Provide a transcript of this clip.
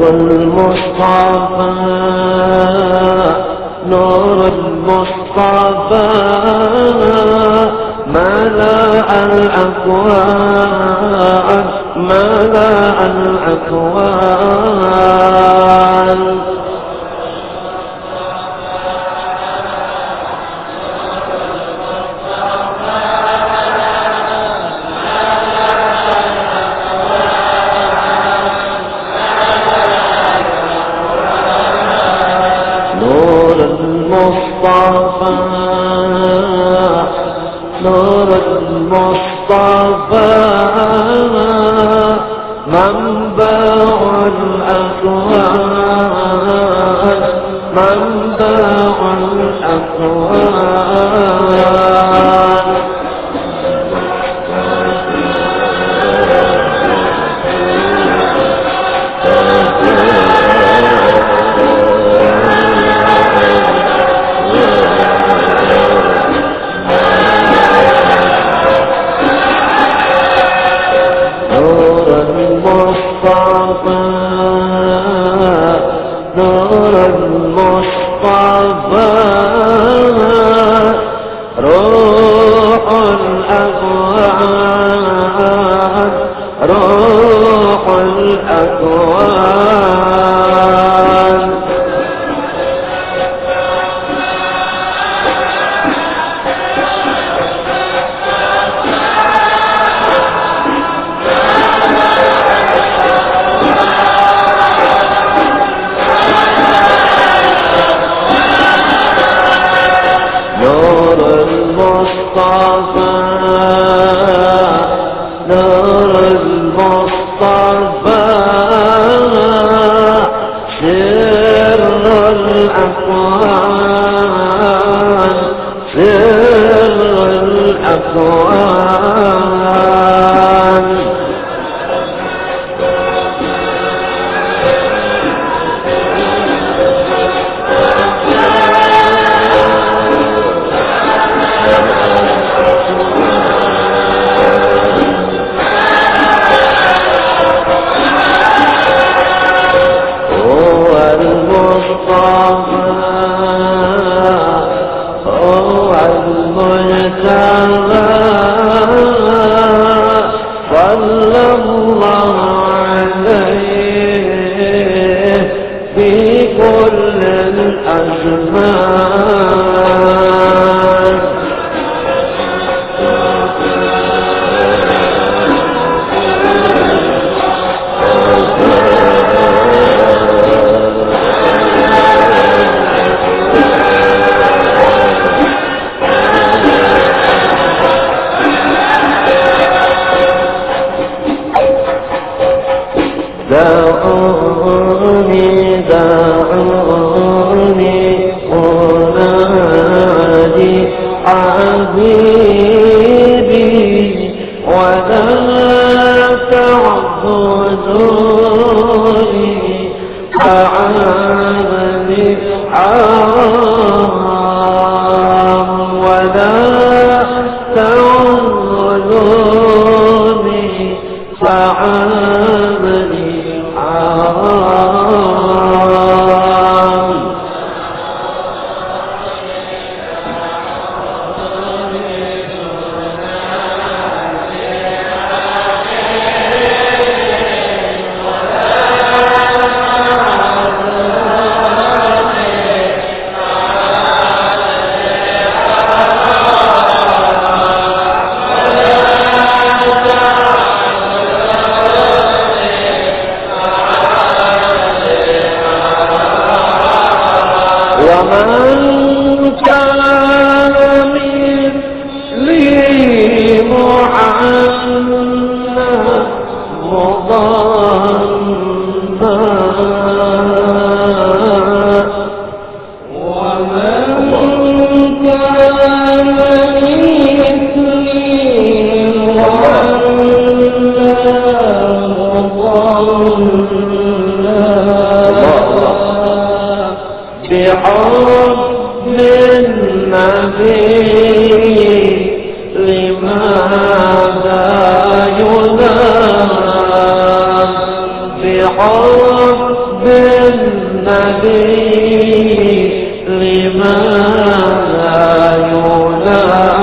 المصطفى نور المصطفى ملأ الأكوان ملأ الأكوان نور المصطفى نور المصطفى منبع الأكوان منبع الأكوان نور المصطفى روح الأكوان روح الأكوان نور المصطفى نور المصطفى سر الأكوان سر الأكوان هو المجتبى صلى الله عليه في كل الأزمان دعوني دعوني أنادي حبيبي ولا تعبدوني فعاملي حرام ولا تعبدوني فعاملي ومن كان مثلي محمد مضمّا ومن كان مثلي محمد مضمّا بحب يهدي لما لا ينادي